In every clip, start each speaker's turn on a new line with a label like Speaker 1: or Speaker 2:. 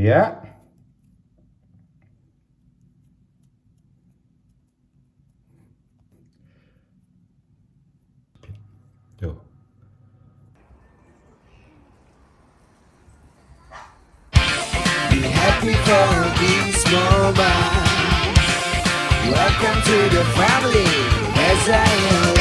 Speaker 1: dia. Tuh.
Speaker 2: Happy for this moment. Welcome to the family. As I am.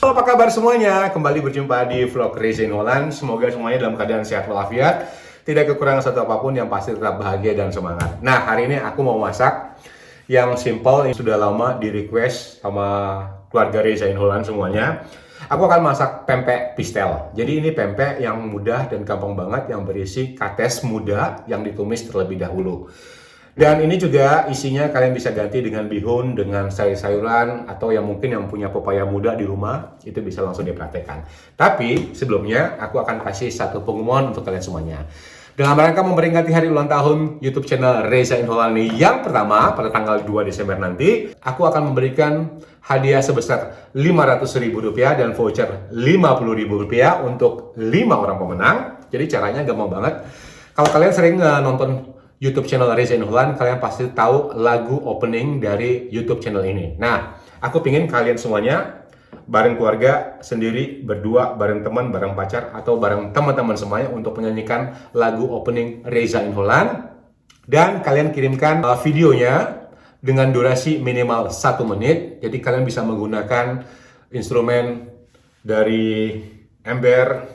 Speaker 1: Halo, apa kabar semuanya? Kembali berjumpa di vlog Reza in Holland. Semoga semuanya dalam keadaan sehat walafiat, tidak kekurangan satu apapun, yang pasti tetap bahagia dan semangat. Nah, hari ini aku mau masak yang simple, yang sudah lama di request sama keluarga Reza in Holland semuanya. Aku akan masak pempek pistel. Jadi ini pempek yang mudah dan gampang banget, yang berisi kates muda yang ditumis terlebih dahulu. Dan ini juga isinya kalian bisa ganti dengan bihun, dengan sayur-sayuran, atau yang mungkin yang punya pepaya muda di rumah, itu bisa langsung dipraktekkan. Tapi sebelumnya aku akan kasih satu pengumuman untuk kalian semuanya. Dalam rangka memperingati hari ulang tahun YouTube channel Reza in Holland yang pertama pada tanggal 2 Desember nanti, aku akan memberikan hadiah sebesar Rp500.000 dan voucher Rp50.000 untuk 5 orang pemenang. Jadi caranya gampang banget. Kalau kalian sering nonton YouTube channel Reza in Holland, kalian pasti tahu lagu opening dari YouTube channel ini. Nah, aku pingin kalian semuanya bareng keluarga, sendiri, berdua, bareng teman, bareng pacar, atau bareng teman-teman semuanya untuk menyanyikan lagu opening Reza in Holland. Dan kalian kirimkan videonya dengan durasi minimal 1 menit. Jadi kalian bisa menggunakan instrumen dari ember,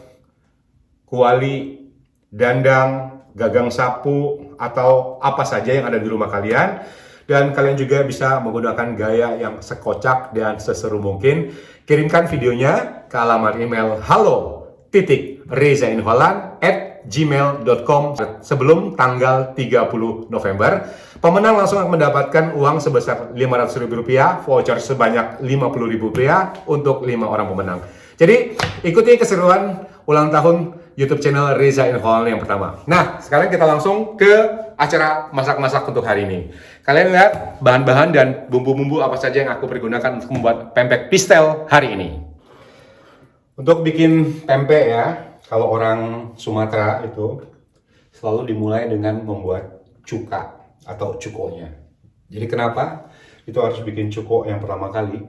Speaker 1: kuali, dandang, gagang sapu, atau apa saja yang ada di rumah kalian. Dan kalian juga bisa menggunakan gaya yang sekocak dan seseru mungkin. Kirimkan videonya ke alamat email halo.rezainholland@gmail.com sebelum tanggal 30 November. Pemenang langsung akan mendapatkan uang sebesar Rp500.000, voucher sebanyak Rp50.000 untuk 5 orang pemenang. Jadi ikuti keseruan ulang tahun YouTube channel Reza in Holland yang pertama. Nah, sekarang kita langsung ke acara masak-masak untuk hari ini. Kalian lihat bahan-bahan dan bumbu-bumbu apa saja yang aku pergunakan untuk membuat pempek pistel hari ini. Untuk bikin pempek ya, kalau orang Sumatera itu selalu dimulai dengan membuat cuka atau cukonya. Jadi kenapa? Itu harus bikin cuko yang pertama kali.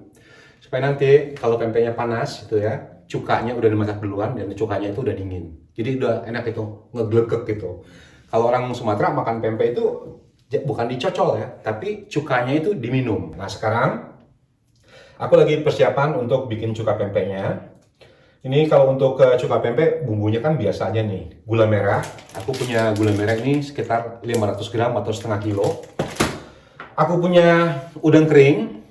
Speaker 1: Supaya nanti kalau pempeknya panas itu ya, cukanya udah dimasak duluan dan cukanya itu udah dingin. Jadi udah enak itu, ngeglegek gitu. Kalau orang Sumatera makan pempek itu bukan dicocol ya, tapi cukanya itu diminum. Nah sekarang aku lagi persiapan untuk bikin cuka pempeknya. Ini kalau untuk cuka pempek bumbunya kan biasanya nih gula merah. Aku punya gula merah ini sekitar 500 gram atau setengah kilo. Aku punya udang kering.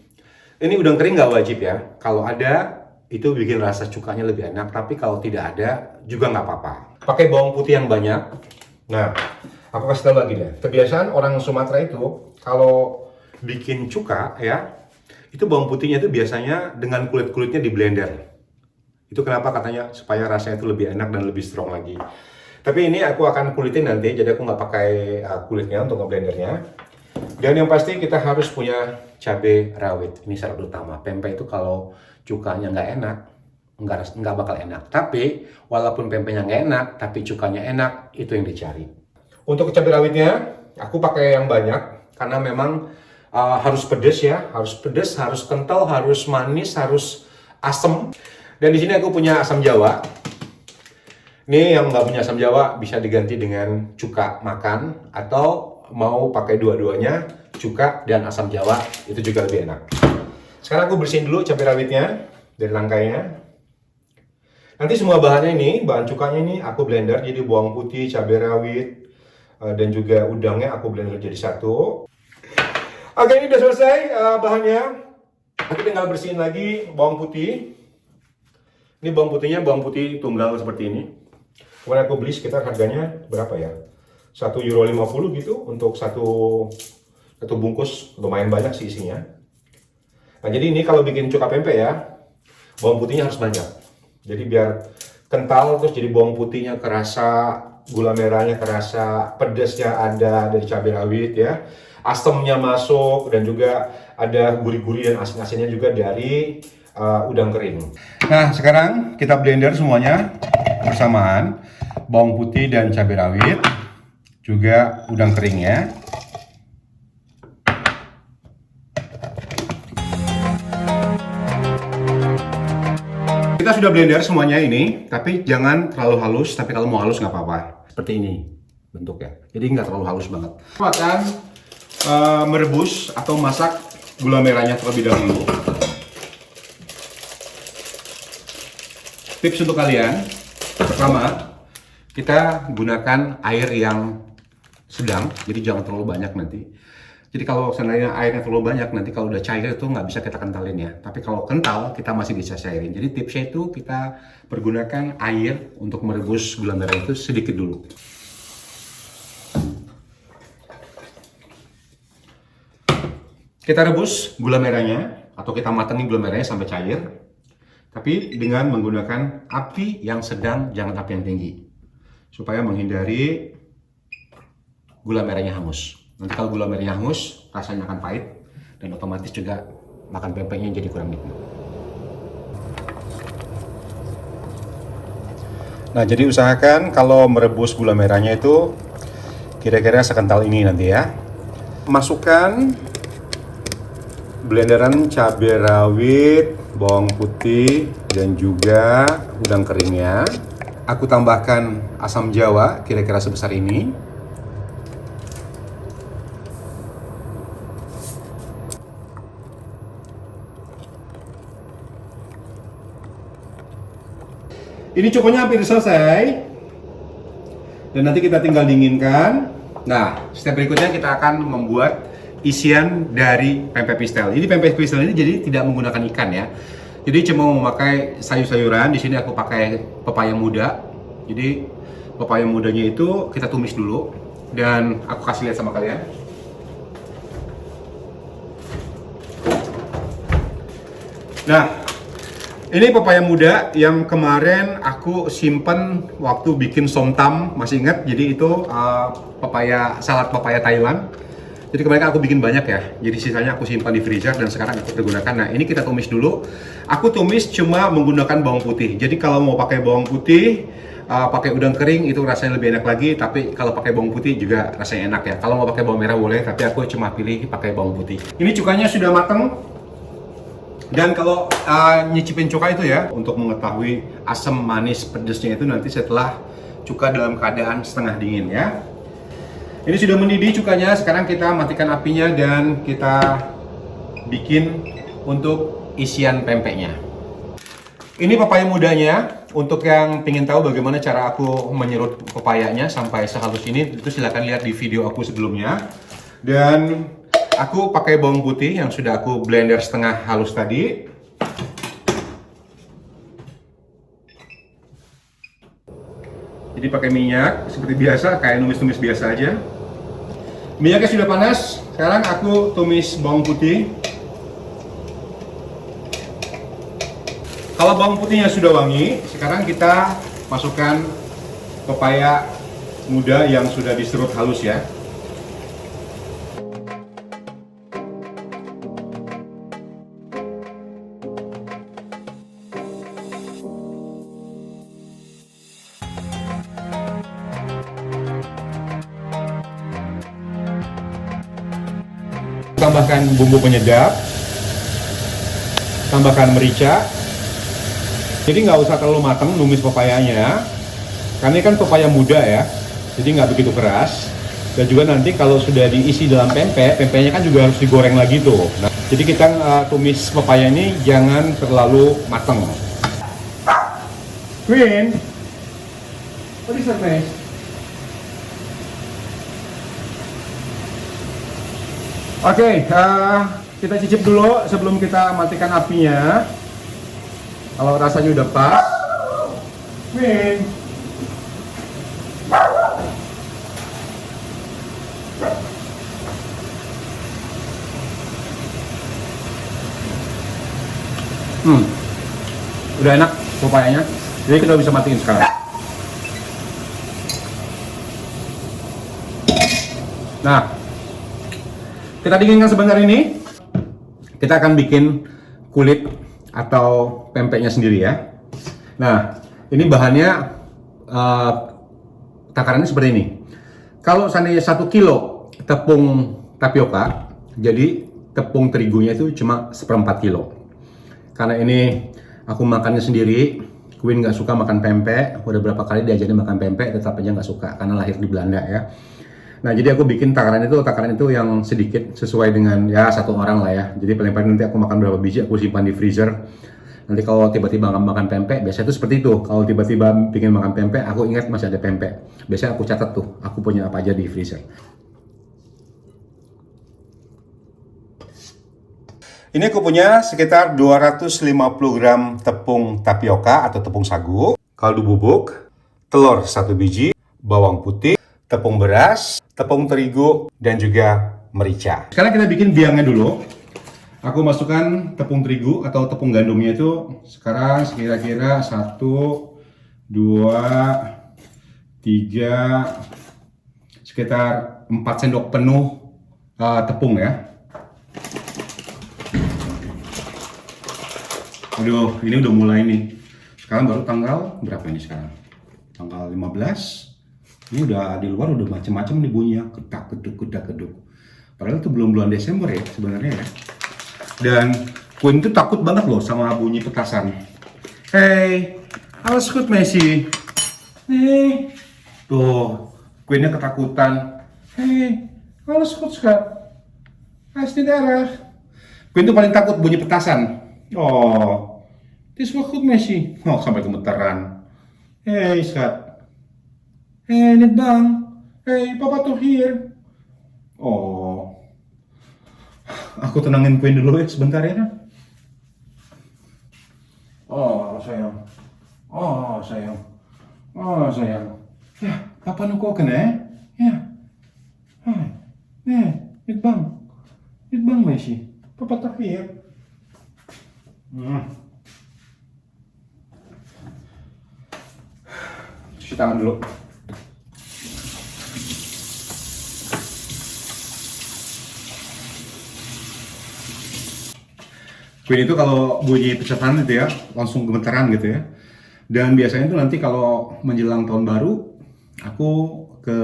Speaker 1: Ini udang kering nggak wajib ya. Kalau ada itu bikin rasa cukanya lebih enak. Tapi kalau tidak ada juga nggak apa-apa. Pakai bawang putih yang banyak. Nah, aku kasih tahu lagi deh. Kebiasaan orang Sumatera itu kalau bikin cuka ya, itu bawang putihnya itu biasanya dengan kulit-kulitnya di blender. Itu kenapa katanya supaya rasanya itu lebih enak dan lebih strong lagi. Tapi ini aku akan kulitin nanti, jadi aku nggak pakai kulitnya untuk ngeblendernya. Dan yang pasti kita harus punya cabai rawit. Ini syarat utama. Pempek itu kalau cukanya nggak enak, nggak bakal enak. Tapi walaupun pempeknya nggak enak, tapi cukanya enak, itu yang dicari. Untuk cabai rawitnya, aku pakai yang banyak karena memang harus pedes ya, harus pedes, harus kental, harus manis, harus asam. Dan di sini aku punya asam jawa. Ini yang nggak punya asam jawa bisa diganti dengan cuka makan atau mau pakai dua-duanya, cuka dan asam jawa, itu juga lebih enak. Sekarang aku bersihin dulu cabai rawitnya dari langkainya. Nanti semua bahannya ini, bahan cukanya ini aku blender, jadi bawang putih, cabai rawit, dan juga udangnya aku blender jadi satu. Oke, ini udah selesai bahannya. Aku tinggal bersihin lagi bawang putih. Ini bawang putihnya bawang putih tunggal seperti ini. Kemudian aku beli sekitar harganya berapa ya? €1,50 gitu untuk satu bungkus, lumayan banyak sih isinya. Nah jadi ini kalau bikin cuka pempek ya, bawang putihnya harus banyak. Jadi biar kental, terus jadi bawang putihnya kerasa, gula merahnya kerasa, pedasnya ada dari cabai rawit ya, asamnya masuk, dan juga ada gurih-gurih dan asin-asinnya juga dari udang kering. Nah sekarang kita blender semuanya bersamaan. bawang putih dan cabai rawit, juga udang keringnya. Kita sudah blender semuanya ini, tapi jangan terlalu halus. Tapi kalau mau halus nggak apa-apa. Seperti ini bentuknya. Jadi nggak terlalu halus banget. Kita akan merebus atau masak gula merahnya terlebih dahulu. Tips untuk kalian, pertama, kita gunakan air yang sedang, jadi jangan terlalu banyak nanti. Jadi kalau seandainya airnya terlalu banyak, nanti kalau udah cair itu nggak bisa kita kentalin ya. Tapi kalau kental, kita masih bisa cairin. Jadi tipsnya itu kita pergunakan air untuk merebus gula merah itu sedikit dulu. Kita rebus gula merahnya, atau kita matangin gula merahnya sampai cair. Tapi dengan menggunakan api yang sedang, jangan api yang tinggi. Supaya menghindari gula merahnya hangus. Nanti kalau gula merahnya hangus, rasanya akan pahit dan otomatis juga makan pempeknya jadi kurang nikmat. Nah, jadi usahakan kalau merebus gula merahnya itu kira-kira sekental ini nanti ya. Masukkan blenderan cabai rawit, bawang putih, dan juga udang keringnya. Aku tambahkan asam jawa kira-kira sebesar ini. Ini cukonya hampir selesai. Dan nanti kita tinggal dinginkan. Nah, step berikutnya kita akan membuat isian dari pempek pistel. Ini pempek pistel ini jadi tidak menggunakan ikan ya. Jadi cuma memakai sayur-sayuran. Di sini aku pakai pepaya muda. Jadi pepaya mudanya itu kita tumis dulu dan aku kasih lihat sama kalian. Nah, ini pepaya muda yang kemarin aku simpen waktu bikin somtam, masih ingat? Jadi itu salad pepaya Thailand. Jadi kemarin aku bikin banyak ya, jadi sisanya aku simpan di freezer dan sekarang aku pergunakan. Nah, ini kita tumis dulu. Aku tumis cuma menggunakan bawang putih. Jadi kalau mau pakai bawang putih, pakai udang kering itu rasanya lebih enak lagi. Tapi kalau pakai bawang putih juga rasanya enak ya. Kalau mau pakai bawang merah boleh, tapi aku cuma pilih pakai bawang putih. Ini cukanya sudah matang. Dan kalau nyicipin cuka itu ya, untuk mengetahui asam, manis, pedesnya itu nanti setelah cuka dalam keadaan setengah dingin ya. Ini sudah mendidih cukanya, sekarang kita matikan apinya dan kita bikin untuk isian pempeknya. Ini pepaya mudanya. Untuk yang ingin tahu bagaimana cara aku menyerut pepayanya sampai sehalus ini, itu silahkan lihat di video aku sebelumnya. Dan aku pakai bawang putih yang sudah aku blender setengah halus tadi. Jadi pakai minyak seperti biasa, kayak numis-numis biasa aja. Minyaknya sudah panas, sekarang aku tumis bawang putih. Kalau bawang putihnya sudah wangi, sekarang kita masukkan pepaya muda yang sudah diserut halus ya. Tambahkan bumbu penyedap, tambahkan merica. Jadi nggak usah terlalu matang numis pepayanya, karena ini kan pepaya muda ya, jadi nggak begitu keras. Dan juga nanti kalau sudah diisi dalam pempek, pempeknya kan juga harus digoreng lagi tuh. Nah, jadi kita tumis pepaya ini jangan terlalu matang. Queen, what is that, man? Oke, kita cicip dulu sebelum kita matikan apinya. Kalau rasanya udah pas, Min. Udah enak pepayanya. Jadi kita bisa matiin sekarang. Nah, kita dinginkan sebentar ini. Kita akan bikin kulit atau pempeknya sendiri ya. Nah, ini bahannya takarannya seperti ini. Kalau seandainya 1 kilo tepung tapioka, jadi tepung terigunya itu cuma 1/4 kilo. Karena ini aku makannya sendiri, Queen nggak suka makan pempek, udah berapa kali diajarin makan pempek, tetap aja nggak suka karena lahir di Belanda ya. Nah jadi aku bikin takaran itu yang sedikit sesuai dengan ya 1 orang lah ya. Jadi paling-paling nanti aku makan berapa biji aku simpan di freezer. Nanti kalau tiba-tiba nggak makan pempek, biasanya itu seperti itu. Kalau tiba-tiba pengen makan pempek, aku ingat masih ada pempek. Biasanya aku catat tuh, aku punya apa aja di freezer. Ini aku punya sekitar 250 gram tepung tapioka atau tepung sagu, kaldu bubuk, telur 1 biji, bawang putih, tepung beras, tepung terigu, dan juga merica. Sekarang kita bikin biangnya dulu. Aku masukkan tepung terigu atau tepung gandumnya itu sekarang kira-kira 1, 2, 3, sekitar 4 sendok penuh tepung ya. Aduh, ini udah mulai nih. Sekarang baru tanggal berapa ini sekarang? Tanggal 15. Ini udah di luar udah macem-macem nih bunyinya, kedak-keduk. Padahal itu belum bulan Desember ya sebenarnya ya. Dan Queen itu takut banget loh sama bunyi petasan. Hey, alles goed Messi? Nih, tuh Queennya ketakutan. Hey, alles goed schat? Hij is niet erg. Queen itu paling takut bunyi petasan. Oh, het is wel goed Messi. Oh, sampai gemeteran. Hey schat. Hey, niet bang. Hey, papa toch hier. Oh. Aku tenangin Queen dulu ya sebentar ya. Oh sayang. Oh sayang. Oh sayang. Ya, papa nu koken hè? Ja. Nee, niet bang. Niet bang Messi. Papa toch hier. Cuci tangan dulu. Queen itu kalau bunyi petasan itu ya langsung gemeteran gitu ya. Dan biasanya itu nanti kalau menjelang tahun baru aku ke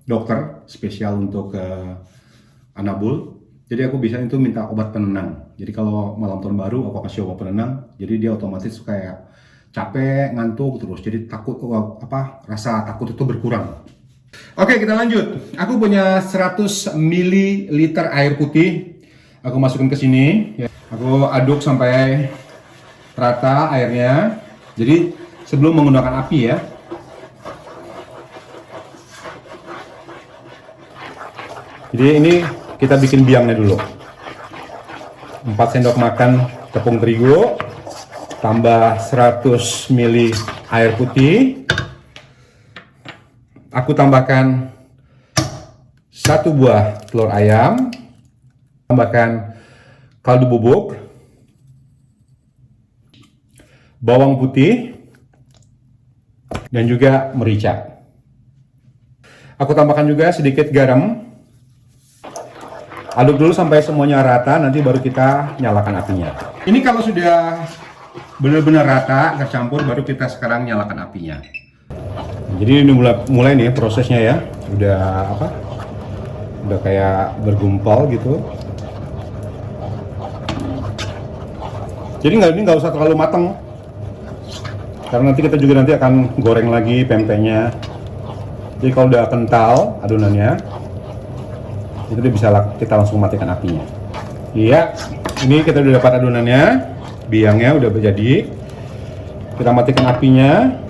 Speaker 1: dokter spesial untuk anabul. Jadi aku bisa itu minta obat penenang. Jadi kalau malam tahun baru aku kasih obat penenang. Jadi dia otomatis kayak capek, ngantuk terus. Jadi takut rasa takut itu berkurang. Oke, kita lanjut. Aku punya 100 ml air putih. Aku masukin ke sini. Aku aduk sampai rata airnya. Jadi sebelum menggunakan api ya. Jadi ini kita bikin biangnya dulu. 4 sendok makan tepung terigu tambah 100 ml air putih. Aku tambahkan 1 buah telur ayam. Tambahkan kaldu bubuk, bawang putih, dan juga merica. Aku tambahkan juga sedikit garam. Aduk dulu sampai semuanya rata, nanti baru kita nyalakan apinya. Ini kalau sudah benar-benar rata, tercampur, baru kita sekarang nyalakan apinya. Jadi ini mulai nih prosesnya ya, udah kayak bergumpal gitu. Jadi ini nggak usah terlalu matang, karena nanti kita juga akan goreng lagi pempeknya. Jadi kalau udah kental adonannya, itu bisa kita langsung matikan apinya. Iya, ini kita udah dapat adonannya, biangnya udah jadi. Kita matikan apinya.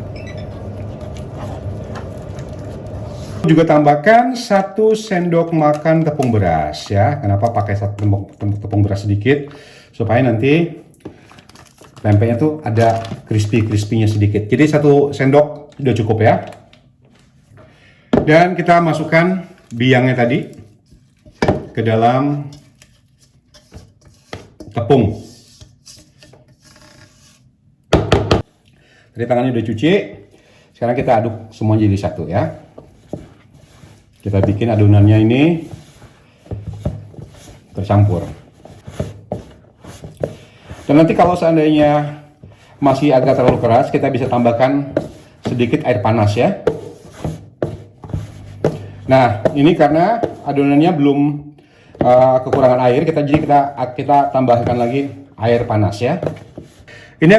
Speaker 1: Juga tambahkan 1 sendok makan tepung beras ya. Kenapa pakai tepung beras sedikit? Supaya nanti pempeknya tuh ada crispy-crispy-nya sedikit. Jadi 1 sendok udah cukup ya. Dan kita masukkan biangnya tadi ke dalam tepung. Tadi tangannya udah cuci. Sekarang kita aduk semua jadi satu ya. Kita bikin adonannya ini tercampur. Dan nanti kalau seandainya masih agak terlalu keras, kita bisa tambahkan sedikit air panas ya. Nah, ini karena adonannya belum kekurangan air, kita tambahkan lagi air panas ya. Ini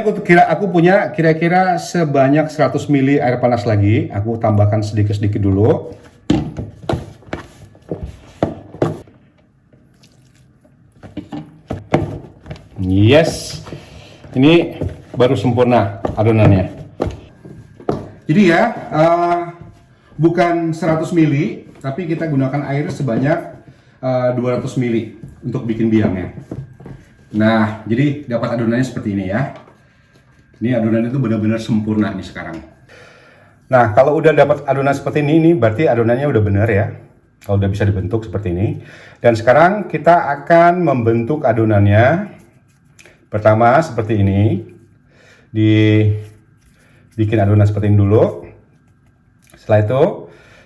Speaker 1: aku punya kira-kira sebanyak 100 ml air panas lagi. Aku tambahkan sedikit-sedikit dulu. Yes, ini baru sempurna adonannya. Jadi ya, bukan 100 ml, tapi kita gunakan air sebanyak 200 ml untuk bikin biangnya. Nah, jadi dapat adonannya seperti ini ya. Ini adonan itu benar-benar sempurna nih sekarang. Nah, kalau udah dapat adonan seperti ini berarti adonannya udah benar ya. Kalau udah bisa dibentuk seperti ini. Dan sekarang kita akan membentuk adonannya. Pertama seperti ini. Bikin adonan seperti ini dulu. Setelah itu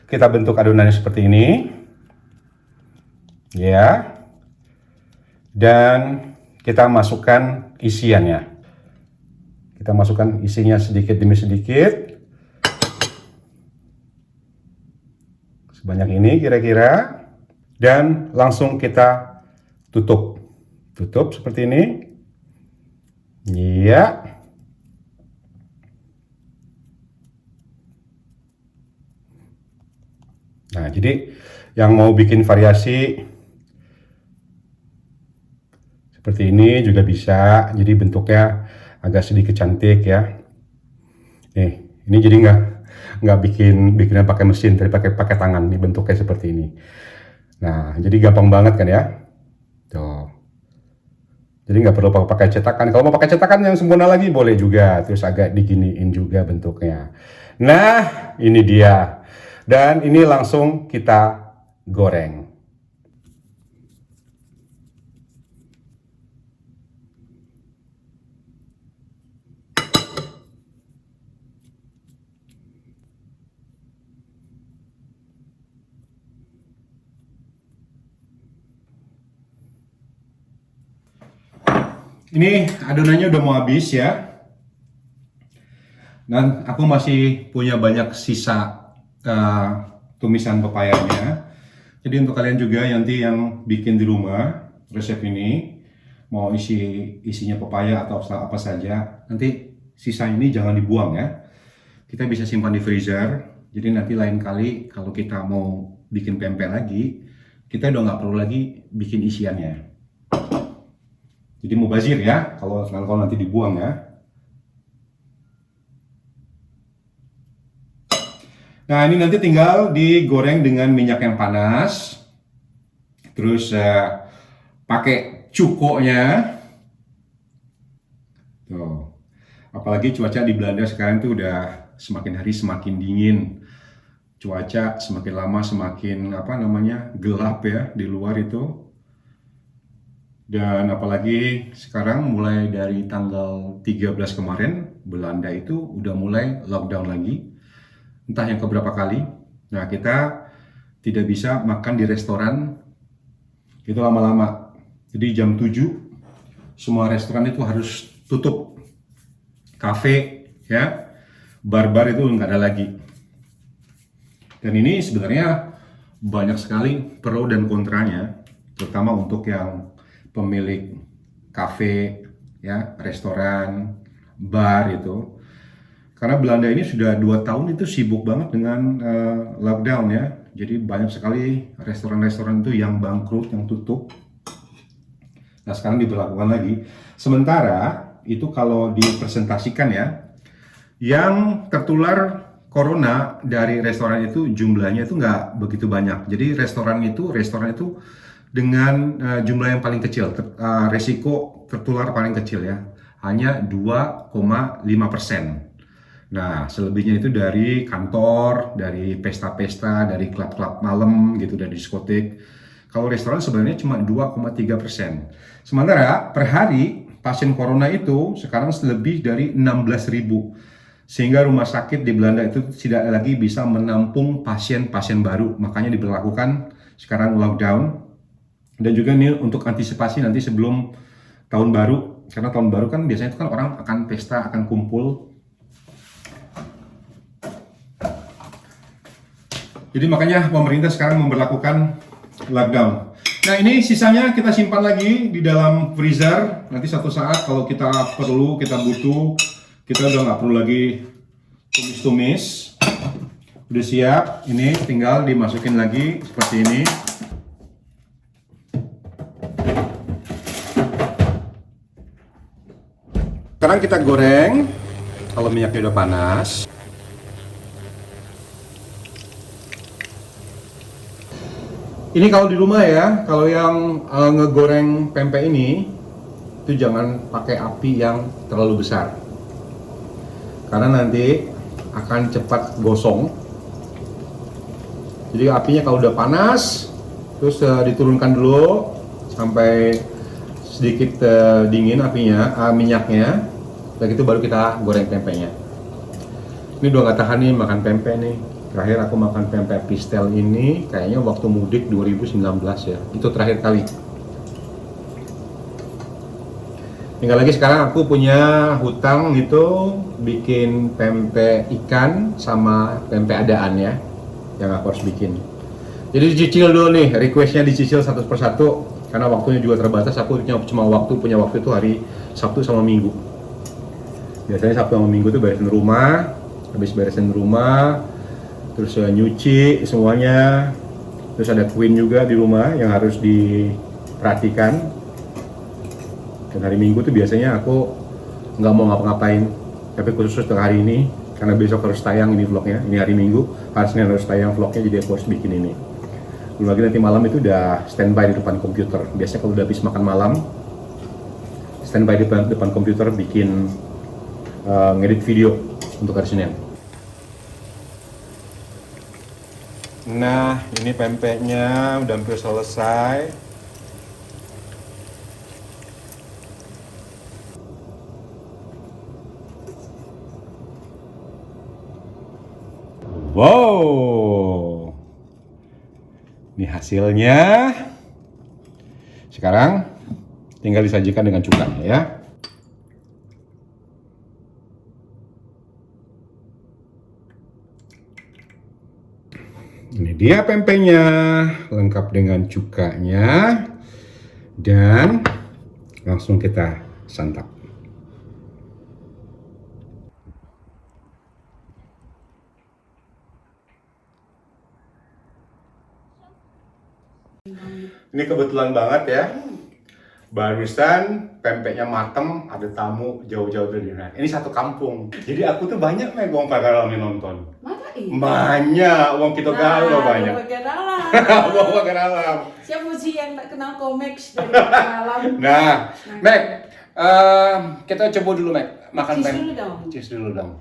Speaker 1: kita bentuk adonannya seperti ini. Ya. Dan kita masukkan isiannya. Kita masukkan isinya sedikit demi sedikit. Sebanyak ini kira-kira. Dan langsung kita tutup. Tutup seperti ini. Ya. Nah, jadi yang mau bikin variasi seperti ini juga bisa. Jadi bentuknya agak sedikit cantik ya. Nih, ini jadi nggak bikinnya pakai mesin, tapi pakai tangan. Nih bentuknya seperti ini. Nah, jadi gampang banget kan ya. Tuh. Jadi nggak perlu pakai cetakan. Kalau mau pakai cetakan yang sempurna lagi boleh juga. Terus agak diginiin juga bentuknya. Nah, ini dia. Dan ini langsung kita goreng. Ini adonannya udah mau habis ya. Dan aku masih punya banyak sisa tumisan pepayanya. Jadi untuk kalian juga nanti yang bikin di rumah resep ini, mau isinya pepaya atau apa saja, nanti sisa ini jangan dibuang ya. Kita bisa simpan di freezer. Jadi nanti lain kali kalau kita mau bikin pempek lagi, kita udah nggak perlu lagi bikin isiannya. Jadi mubazir ya, kalau nanti dibuang ya. Nah, ini nanti tinggal digoreng dengan minyak yang panas. Terus pakai cukoknya. Tuh. Apalagi cuaca di Belanda sekarang tuh udah semakin hari semakin dingin. Cuaca semakin lama semakin gelap ya di luar itu. Dan apalagi sekarang mulai dari tanggal 13 kemarin, Belanda itu udah mulai lockdown lagi. Entah yang keberapa kali. Nah, kita tidak bisa makan di restoran itu lama-lama. Jadi jam 7 semua restoran itu harus tutup. Kafe ya, bar-bar itu nggak ada lagi. Dan ini sebenarnya banyak sekali pro dan kontranya, terutama untuk yang pemilik kafe, ya, restoran, bar itu. Karena Belanda ini sudah 2 tahun itu sibuk banget dengan lockdown ya. Jadi banyak sekali restoran-restoran itu yang bangkrut, yang tutup. Nah, sekarang diberlakukan lagi. Sementara itu kalau dipresentasikan ya, yang tertular corona dari restoran itu jumlahnya itu nggak begitu banyak. Jadi restoran itu dengan jumlah yang paling kecil, resiko tertular paling kecil ya, hanya 2,5%. Nah, selebihnya itu dari kantor, dari pesta-pesta, dari klub-klub malam gitu, dari diskotik. Kalau restoran sebenarnya cuma 2,3%. Sementara per hari pasien corona itu sekarang lebih dari 16.000. Sehingga rumah sakit di Belanda itu tidak lagi bisa menampung pasien-pasien baru. Makanya diberlakukan sekarang lockdown. Dan juga ini untuk antisipasi nanti sebelum tahun baru. Karena tahun baru kan biasanya itu kan orang akan pesta, akan kumpul. Jadi makanya pemerintah sekarang memberlakukan lockdown. Nah ini sisanya kita simpan lagi di dalam freezer. Nanti satu saat kalau kita perlu, kita butuh, kita udah nggak perlu lagi tumis-tumis. Udah siap, ini tinggal dimasukin lagi seperti ini. Sekarang kita goreng, kalau minyaknya udah panas. Ini kalau di rumah ya, kalau yang ngegoreng pempek ini, itu jangan pakai api yang terlalu besar. Karena nanti akan cepat gosong. Jadi apinya kalau udah panas, terus diturunkan dulu sampai sedikit dingin apinya, minyaknya. Dan itu baru kita goreng pempeknya. Ini udah nggak tahan nih makan pempek nih. Terakhir aku makan pempek pistel ini kayaknya waktu mudik 2019 ya. Itu terakhir kali. Tinggal lagi sekarang aku punya hutang itu bikin pempek ikan sama pempek adaan ya. Yang aku harus bikin. Jadi dicicil dulu nih, requestnya dicicil satu persatu. Karena waktunya juga terbatas, aku punya waktu itu hari Sabtu sama Minggu. Biasanya Sabtu sama Minggu tuh beresin rumah. Habis beresin rumah, terus nyuci semuanya, terus ada Queen juga di rumah yang harus diperhatikan. Dan hari Minggu tuh biasanya aku nggak mau ngapa-ngapain, tapi khusus untuk hari ini karena besok harus tayang ini vlognya. Ini hari Minggu, hari Senin harus tayang vlognya, jadi aku harus bikin ini. Belum lagi nanti malam itu udah standby di depan komputer. Biasanya kalau udah habis makan malam, standby di depan komputer bikin ngedit video untuk hari Senin. Nah, ini pempeknya udah hampir selesai. Wow, ini hasilnya. Sekarang tinggal disajikan dengan cukanya ya. Ini dia pempeknya, lengkap dengan cukanya, dan langsung kita santap. Ini kebetulan banget ya, barusan pempeknya mateng, ada tamu jauh-jauh dari sana. Ini satu kampung, jadi aku tuh banyak megong pakai nonton. Banyak, uang kita galau banyak. Uang pakai dalam.
Speaker 3: Siapa sih yang tak kenal komiks dari dalam?
Speaker 1: Nah, Mac, kita coba dulu Mac, makan
Speaker 3: Cheese
Speaker 1: pempek.
Speaker 3: dulu dong.
Speaker 1: Cheese dulu dong.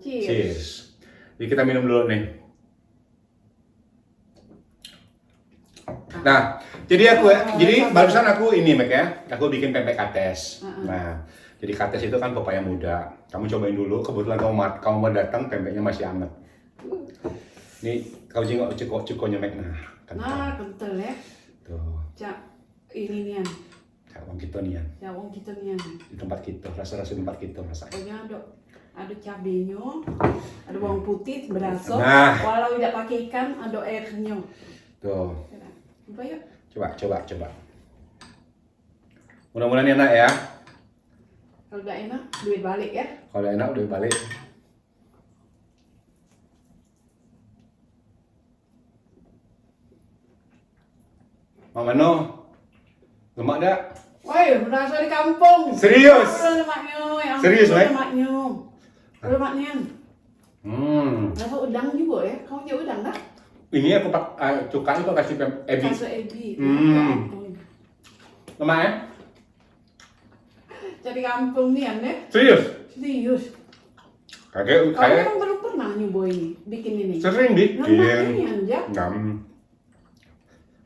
Speaker 3: Cheers.
Speaker 1: Cheers. Jadi kita minum dulu nih. Nah, jadi barusan aku ini Mac ya, aku bikin pempek kates. Nah, jadi kates itu kan pepaya muda. Kamu cobain dulu, kebetulan kamu mau datang, pempeknya masih anget. Ini kau jengok cukonya Mac, nah kental.
Speaker 3: Nah, kental ya.
Speaker 1: Tuh,
Speaker 3: Cak, ini nian.
Speaker 1: cawang kita nih ya,
Speaker 3: Cak wong kita nian.
Speaker 1: di tempat kita, rasa-rasa tempat kita rasanya.
Speaker 3: Pokoknya ada cabenya, ada bawang putih berasa.
Speaker 1: Nah.
Speaker 3: Walau tidak pakai ikan, ada airnya.
Speaker 1: Tuh,
Speaker 3: Coba yuk.
Speaker 1: coba. Mudah-mudahan enak ya.
Speaker 3: Kalau nggak enak, duit balik ya.
Speaker 1: Kalau enak udah balik. Mama No, lemak dak?
Speaker 3: Woi, berasa di kampung.
Speaker 1: Serius?
Speaker 3: Ada lemaknya, yang
Speaker 1: Serius, Mek?
Speaker 3: lemaknya. Lemaknya. Rasa udang juga ya. Kamu tahu udang tak?
Speaker 1: Ini aku pak cukanya aku kasih ebi.
Speaker 3: Rasa ebi.
Speaker 1: Lemak ya?
Speaker 3: Jadi kampung nih deh.
Speaker 1: Serius?
Speaker 3: Serius.
Speaker 1: Kayak
Speaker 3: Kamu belum pernah nyoba ini, bikin ini.
Speaker 1: sering bikin.
Speaker 3: Ini aja.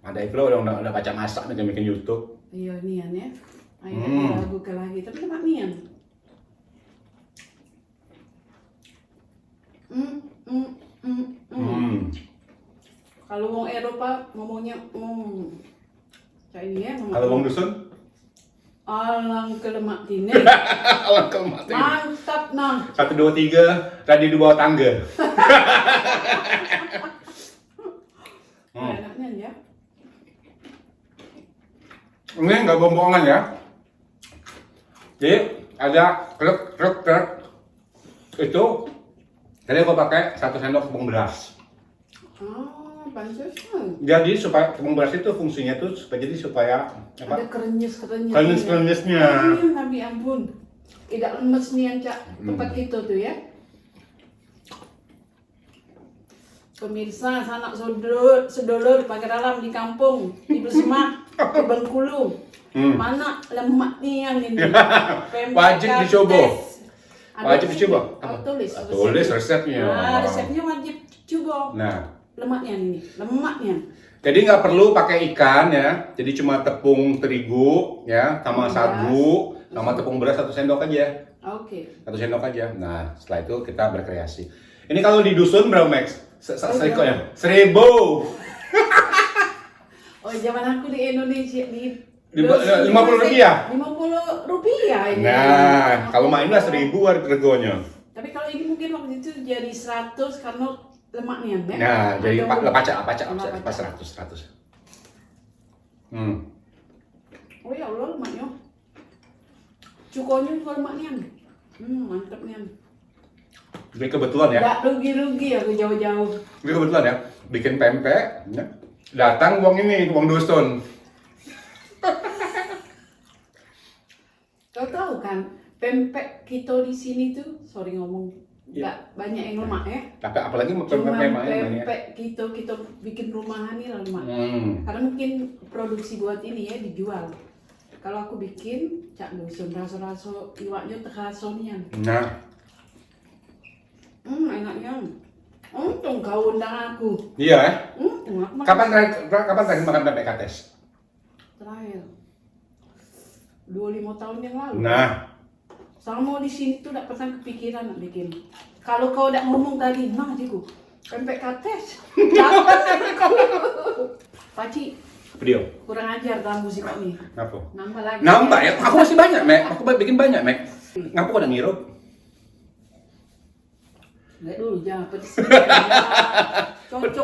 Speaker 1: Ada itu udah baca masak nih bikin YouTube.
Speaker 3: Iya nian ya. Ayo buka lagi, tapi lemak nian. Kalau wong Eropa ngomongnya kayak ini ya.
Speaker 1: Kalau wong dusun?
Speaker 3: Alang ke lemak tini.
Speaker 1: Alang ke lemak tini.
Speaker 3: Mantap nah.
Speaker 1: 1, 2, 3, tadi di bawah tangga.
Speaker 3: Enaknya ya.
Speaker 1: Ini nggak bohongan ya. Jadi ada krek itu. Tadi aku pakai 1 sendok tepung beras.
Speaker 3: Oh, pantesan.
Speaker 1: Jadi supaya tepung beras itu fungsinya tuh supaya apa?
Speaker 3: Ada kerenyes-kerenyes.
Speaker 1: Kerenyes-kerenyesnya.
Speaker 3: Tapi ampun. Tidak lemes nih Cak. Tempat itu tuh ya. Pemirsa, sanak sedulur pakai dalam di kampung, di Besemak, di Bengkulu. Mana lemak nih yang ini?
Speaker 1: Wajib dicoba.
Speaker 3: Ada
Speaker 1: Wajib dicoba.
Speaker 3: Apa? Tulis.
Speaker 1: Tulis resepnya.
Speaker 3: Nah, resepnya wajib coba.
Speaker 1: Nah,
Speaker 3: Lemaknya ini, lemaknya.
Speaker 1: jadi nggak perlu pakai ikan ya. Jadi cuma tepung terigu ya, sama
Speaker 3: Beras.
Speaker 1: sagu, sama tepung beras 1 sendok aja.
Speaker 3: Oke.
Speaker 1: 1 sendok aja. Nah, setelah itu kita berkreasi. Ini kalau di dusun berapa, Max? Seikonya? 1000.
Speaker 3: Oh, zaman aku di Indonesia di
Speaker 1: 50 rupiah.
Speaker 3: 50 rupiah ini.
Speaker 1: Nah, kalau main lah 1000 regonya.
Speaker 3: Tapi kalau ini mungkin waktu itu jadi 100 karena lemaknya, ya?
Speaker 1: Nah, jadi
Speaker 3: Ada-
Speaker 1: pacak,
Speaker 3: Lemak
Speaker 1: pas 100.
Speaker 3: Oh ya Allah, lemaknya. Cukonya juga lemaknya. Mantap nih.
Speaker 1: Ini kebetulan ya.
Speaker 3: Nggak rugi-rugi aku jauh-jauh.
Speaker 1: Ini kebetulan ya. Bikin pempek, ya. Datang uang ini, uang dusun.
Speaker 3: Kau tahu kan, pempek kita di sini tuh, sorry ngomong, nggak banyak yang lemak ya.
Speaker 1: Tapi apalagi
Speaker 3: Cuma
Speaker 1: pempek main ya.
Speaker 3: pempek kita bikin rumahan ini lah lemak. Karena mungkin produksi buat ini ya dijual. Kalau aku bikin, cak dusun rasa-rasa iwaknya terasa nih.
Speaker 1: Nah,
Speaker 3: Enaknya. Untung kau undang aku.
Speaker 1: iya ya.
Speaker 3: Untung aku makan
Speaker 1: Kapan terakhir makan pempek kates?
Speaker 3: terakhir. 25 tahun yang lalu.
Speaker 1: Nah,
Speaker 3: Sama di sini tuh tidak pernah kepikiran nak bikin. Kalau kau udah ngomong tadi, nah jiku, pempek kates. Dapat kau. Paci,
Speaker 1: video.
Speaker 3: kurang ajar dalam musik kau nih.
Speaker 1: Ngapa?
Speaker 3: Nambah lagi.
Speaker 1: Nambah ya? Aku masih banyak, Mek. Aku bikin banyak, Mek. Ngapa kau udah ngirup?
Speaker 3: Lihat dulu, jangan pedes.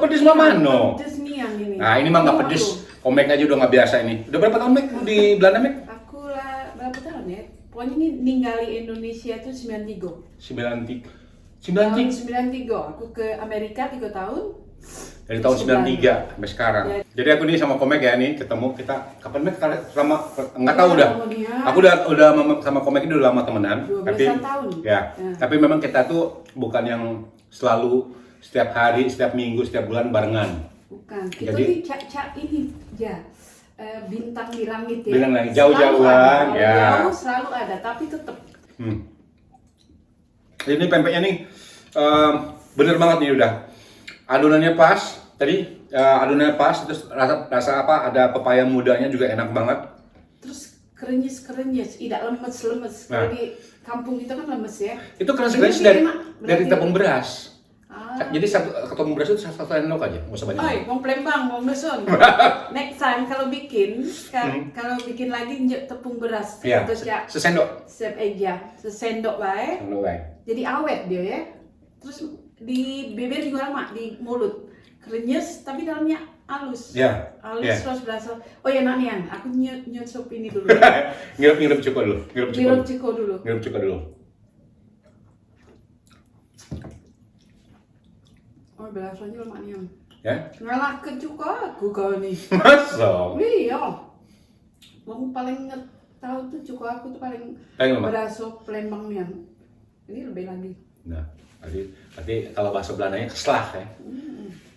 Speaker 1: Pedes mah mano?
Speaker 3: Pedes nih yang ini.
Speaker 1: Nah, ini mah nggak pedes. Komek aja udah nggak biasa ini. Udah berapa tahun, Mek, di Belanda, Mek?
Speaker 3: Aku lah berapa tahun ya? Pokoknya ini ninggali Indonesia tuh 93.
Speaker 1: 93.
Speaker 3: Tahun
Speaker 1: 93.
Speaker 3: 93. Aku ke Amerika 3 tahun.
Speaker 1: Dari tahun 93 sampai sekarang.
Speaker 3: Ya.
Speaker 1: Jadi aku nih sama Komek ya nih ketemu kita kapan Mek selama nggak tahu
Speaker 3: Ya,
Speaker 1: udah.
Speaker 3: kemudian.
Speaker 1: Aku udah sama Komek ini udah lama temenan.
Speaker 3: 12-an tahun.
Speaker 1: Ya.
Speaker 3: Ya.
Speaker 1: Tapi memang kita tuh bukan yang selalu setiap hari, setiap minggu, setiap bulan barengan.
Speaker 3: Bukan. Kita
Speaker 1: Jadi-
Speaker 3: nih cak-cak ini ya. Bintang di langit ya.
Speaker 1: Bintang langit,
Speaker 3: Selalu
Speaker 1: jauh-jauhan,
Speaker 3: ada.
Speaker 1: ya.
Speaker 3: Jauh selalu ada, tapi tetap.
Speaker 1: Ini pempeknya nih bener banget nih udah. Adonannya pas. Tadi adonannya pas, terus rasa apa? Ada pepaya mudanya juga enak banget.
Speaker 3: Terus kerenyes, tidak lemes-lemes.
Speaker 1: Nah.
Speaker 3: Kalau di kampung kita kan lemes ya.
Speaker 1: Itu keras
Speaker 3: Ini
Speaker 1: dari
Speaker 3: enak,
Speaker 1: dari
Speaker 3: berarti.
Speaker 1: tepung beras.
Speaker 3: Ah.
Speaker 1: Jadi tepung beras itu satu sendok aja, nggak usah banyak.
Speaker 3: Oi, mau Palembang, mau Dusun. Next time kalau bikin, kalau bikin lagi njuk tepung beras.
Speaker 1: Iya,
Speaker 3: Terus ya,
Speaker 1: sesendok.
Speaker 3: sesendok baik.
Speaker 1: Sendok baik.
Speaker 3: Jadi awet dia ya. Terus di bibir juga lama, di mulut. Kerenyes tapi dalamnya halus.
Speaker 1: Ya.
Speaker 3: Halus
Speaker 1: ya.
Speaker 3: terus berasa. Oh ya Nanian, aku nyusup ini dulu.
Speaker 1: Ngirup cuko dulu.
Speaker 3: Ngirup ciko dulu.
Speaker 1: Ngirup cuko dulu.
Speaker 3: Oh berasanya lemak Nian.
Speaker 1: Ya.
Speaker 3: Ngalah ke cuko aku kau nih.
Speaker 1: Masuk.
Speaker 3: Iya. Mau paling tahu tuh cuko aku tuh paling
Speaker 1: Paling lemak.
Speaker 3: berasa Palembang Nian. Ini lebih lagi.
Speaker 1: Nah, berarti kalau bahasa Belandanya keslah ya.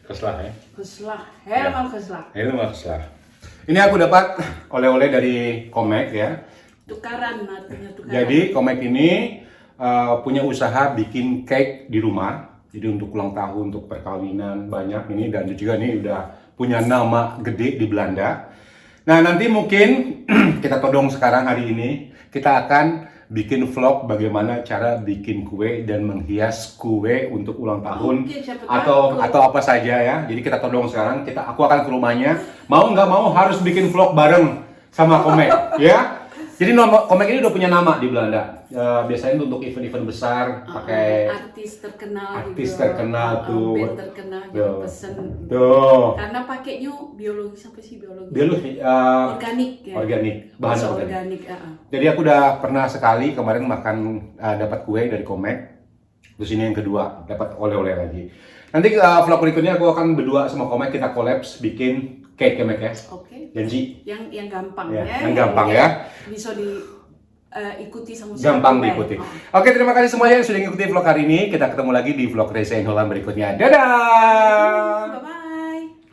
Speaker 1: Keslah ya.
Speaker 3: Keslah, helemaal keslah.
Speaker 1: Ini mah keslah. Ini aku dapat oleh-oleh dari Komek ya.
Speaker 3: Tukaran artinya tukaran.
Speaker 1: Jadi Komek ini punya usaha bikin cake di rumah. Jadi untuk ulang tahun, untuk perkawinan banyak ini, dan juga nih udah punya nama gede di Belanda. Nah nanti mungkin kita todong sekarang hari ini kita akan bikin vlog bagaimana cara bikin kue dan menghias kue untuk ulang tahun
Speaker 3: Oke, siapa
Speaker 1: atau
Speaker 3: takut.
Speaker 1: apa saja ya. Jadi kita todong sekarang, aku akan ke rumahnya. Mau nggak mau harus bikin vlog bareng sama Komek ya. Jadi komik ini udah punya nama di Belanda. Biasanya untuk event-event besar pakai
Speaker 3: artis terkenal
Speaker 1: tuh.
Speaker 3: band terkenal yang pesen.
Speaker 1: Tuh.
Speaker 3: Karena pakainya biologis apa sih biologi?
Speaker 1: Biologi
Speaker 3: Organik ya.
Speaker 1: Organik, bahan organik.
Speaker 3: organik.
Speaker 1: Jadi aku udah pernah sekali kemarin makan dapat kue dari komik. Terus ini yang kedua dapat oleh-oleh lagi. Nanti vlog berikutnya aku akan berdua sama komik kita collabs bikin cake ya Mek ya.
Speaker 3: Oke.
Speaker 1: Janji.
Speaker 3: Yang gampang
Speaker 1: Ya,
Speaker 3: ya.
Speaker 1: yang gampang ya.
Speaker 3: Bisa diikuti sama
Speaker 1: Gampang
Speaker 3: siapa,
Speaker 1: diikuti.
Speaker 3: Oh.
Speaker 1: Oke, terima kasih semuanya yang sudah mengikuti vlog hari ini. Kita ketemu lagi di vlog Reza Engholan berikutnya. Dadah!
Speaker 3: Bye-bye.